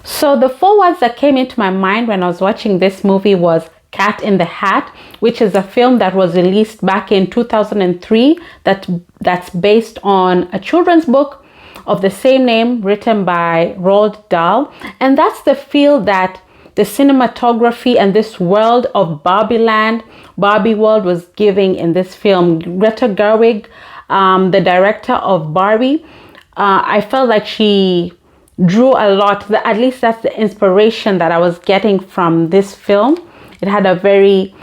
So the four words that came into my mind when I was watching this movie was Cat in the Hat, which is a film that was released back in 2003 that's based on a children's book of the same name written by Roald Dahl. And that's the feel that the cinematography and this world of Barbie land, Barbie world was giving in this film. Greta Gerwig, the director of Barbie, I felt like she drew a lot. At least that's the inspiration that I was getting from this film. It had a very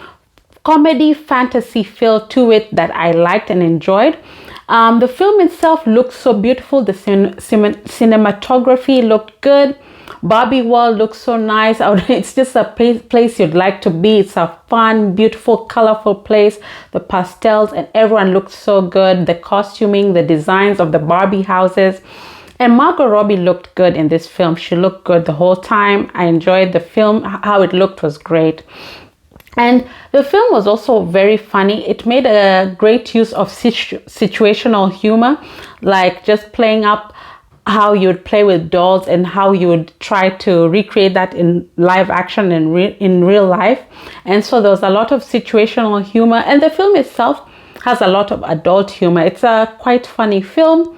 comedy fantasy feel to it that I liked and enjoyed. The film itself looked so beautiful. The cinematography looked good. Barbie world looks so nice. It's just a place you'd like to be. It's a fun, beautiful, colorful place. The pastels and everyone looked so good. The costuming, the designs of the Barbie houses. And Margot Robbie looked good in this film. She looked good the whole time. I enjoyed the film. How it looked was great. And the film was also very funny. It made a great use of situational humor, like just playing up how you would play with dolls and how you would try to recreate that in live action and in real life. And so there was a lot of situational humor, and the film itself has a lot of adult humor. It's a quite funny film.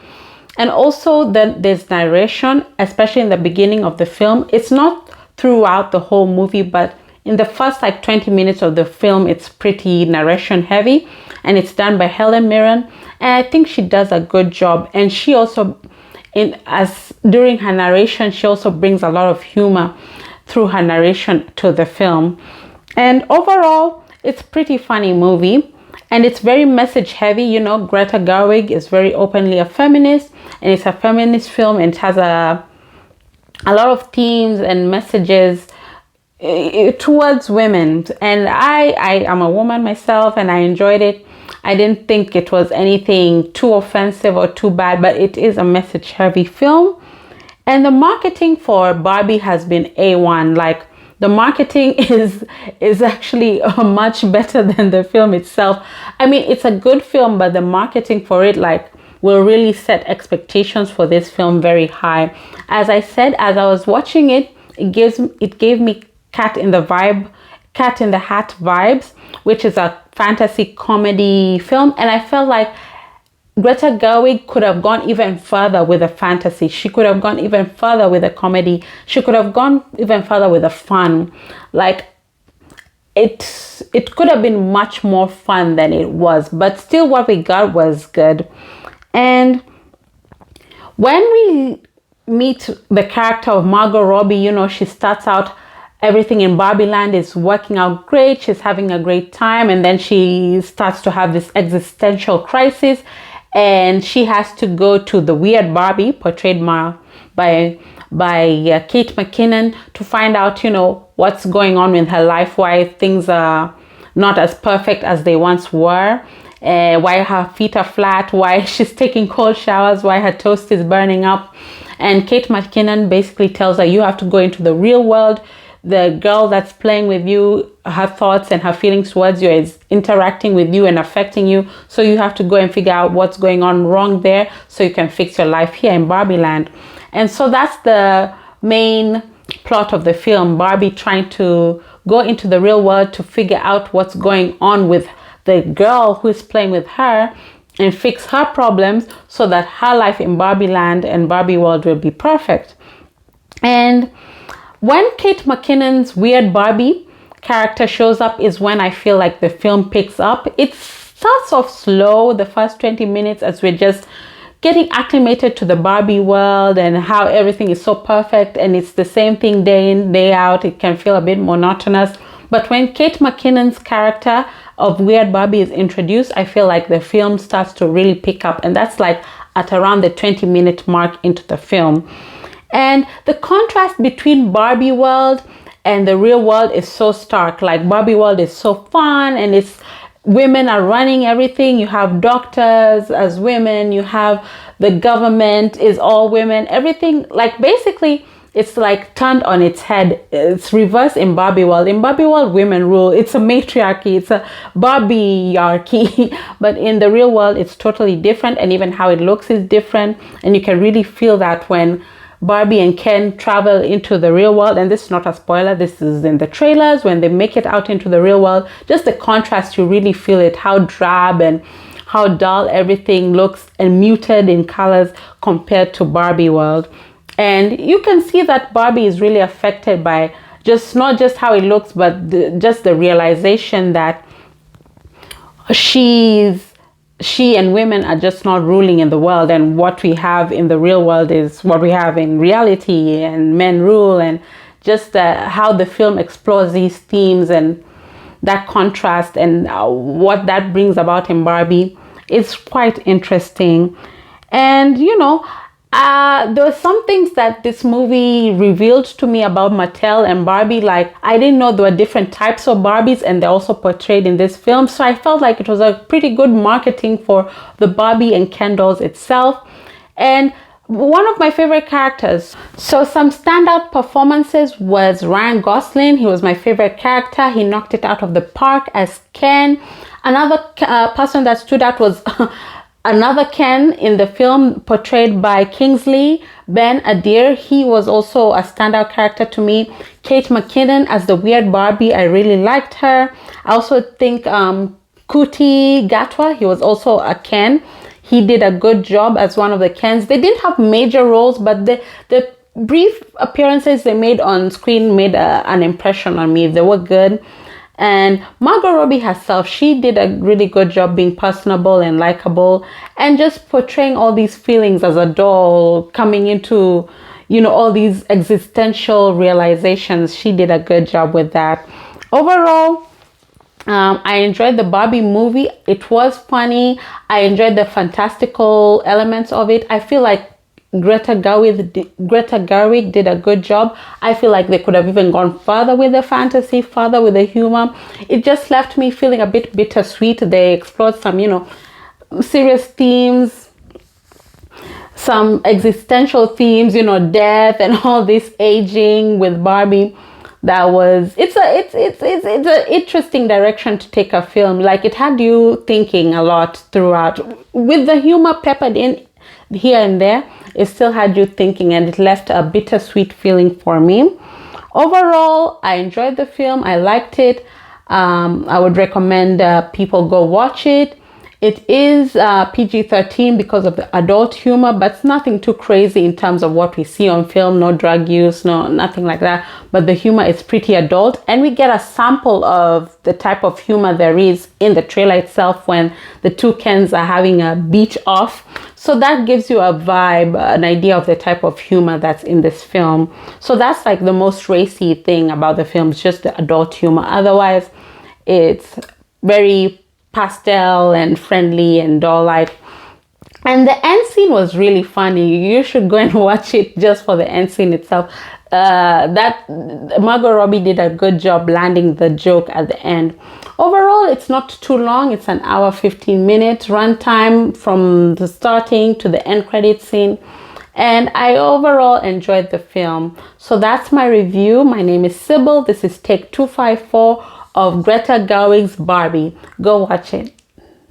And also then there's narration, especially in the beginning of the film. It's not throughout the whole movie, but in the first like 20 minutes of the film, it's pretty narration heavy, and it's done by Helen Mirren. And I think she does a good job. And she also, during her narration, she also brings a lot of humor through her narration to the film. And overall, it's a pretty funny movie, and it's very message heavy. You know, Greta Gerwig is very openly a feminist, and it's a feminist film, and it has a lot of themes and messages towards women. And I am a woman myself, and I enjoyed it. I didn't think it was anything too offensive or too bad, but it is a message heavy film. And the marketing for Barbie has been A1. Like, the marketing is actually much better than the film itself. I mean, it's a good film, but the marketing for it will really set expectations for this film very high. As I said, as I was watching it, it gave me Cat in the Hat vibes, which is a fantasy comedy film. And I felt like Greta Gerwig could have gone even further with the fantasy. She could have gone even further with the comedy. She could have gone even further with the fun. Like, it could have been much more fun than it was, but still what we got was good. And when we meet the character of Margot Robbie, you know, she starts out, everything in Barbie land is working out great. She's having a great time. And then she starts to have this existential crisis. And she has to go to the weird Barbie, portrayed by Kate McKinnon, to find out, you know, what's going on in her life, why things are not as perfect as they once were, why her feet are flat, why she's taking cold showers, why her toast is burning up. And Kate McKinnon basically tells her, you have to go into the real world. The girl that's playing with you, her thoughts and her feelings towards you is interacting with you and affecting you. So you have to go and figure out what's going on wrong there so you can fix your life here in Barbie land. And so that's the main plot of the film. Barbie trying to go into the real world to figure out what's going on with the girl who is playing with her and fix her problems so that her life in Barbie land and Barbie world will be perfect. And when Kate McKinnon's weird Barbie character shows up is when I feel like the film picks up. It starts off slow the first 20 minutes as we're just getting acclimated to the Barbie world and how everything is so perfect and it's the same thing day in, day out. It can feel a bit monotonous. But when Kate McKinnon's character of weird Barbie is introduced, I feel like the film starts to really pick up. And that's like at around the 20-minute mark into the film. And the contrast between Barbie world and the real world is so stark. Like, Barbie world is so fun and it's women are running everything. You have doctors as women, you have the government is all women, everything. Like, basically it's like turned on its head. It's reversed in Barbie world. In Barbie world, women rule. It's a matriarchy. It's a Barbie-yarchy. But in the real world, it's totally different. And even how it looks is different. And you can really feel that when Barbie and Ken travel into the real world, and this is not a spoiler, this is in the trailers, when they make it out into the real world, just the contrast, you really feel it, how drab and how dull everything looks and muted in colors compared to Barbie world. And you can see that Barbie is really affected by just not just how it looks, but just the realization that she and women are just not ruling in the world, and what we have in the real world is what we have in reality, and men rule, and just how the film explores these themes and that contrast and what that brings about in Barbie is quite interesting. And there were some things that this movie revealed to me about Mattel and Barbie. Like, I didn't know there were different types of Barbies, and they're also portrayed in this film. So I felt like it was a pretty good marketing for the Barbie and Ken dolls itself. And one of my favorite characters. So some standout performances was Ryan Gosling. He was my favorite character. He knocked it out of the park as Ken. Another person that stood out was another Ken in the film, portrayed by Kingsley Ben-Adir. He was also a standout character to me. Kate McKinnon as the weird Barbie, I really liked her. I also think Kuti Gatwa, he was also a Ken. He did a good job as one of the Kens. They didn't have major roles, but the brief appearances they made on screen made an impression on me. They were good. And Margot Robbie herself, she did a really good job being personable and likable and just portraying all these feelings as a doll, coming into, all these existential realizations. She did a good job with that. Overall, I enjoyed the Barbie movie. It was funny. I enjoyed the fantastical elements of it. I feel like Greta Gerwig did a good job. I feel like they could have even gone further with the fantasy, further with the humor. It just left me feeling a bit bittersweet. They explored some, serious themes, some existential themes, death and all this aging with Barbie. It's an interesting direction to take a film. Like, it had you thinking a lot throughout, with the humor peppered in here and there. It still had you thinking, and it left a bittersweet feeling for me. Overall, I enjoyed the film. I liked it. I would recommend people go watch it. It is PG-13 because of the adult humor, but it's nothing too crazy in terms of what we see on film. No drug use, nothing like that. But the humor is pretty adult, and we get a sample of the type of humor there is in the trailer itself when the two Kens are having a beach off. So that gives you a vibe, an idea of the type of humor that's in this film. So that's like the most racy thing about the film, just the adult humor. Otherwise, it's very pastel and friendly and doll-like. And the end scene was really funny. You should go and watch it just for the end scene itself. That Margot Robbie did a good job landing the joke at the end. Overall, it's not too long. It's an hour 15 minutes runtime from the starting to the end credit scene. And I overall enjoyed the film. So that's my review. My name is Sybil. This is take 254 of Greta Gerwig's Barbie. Go watch it.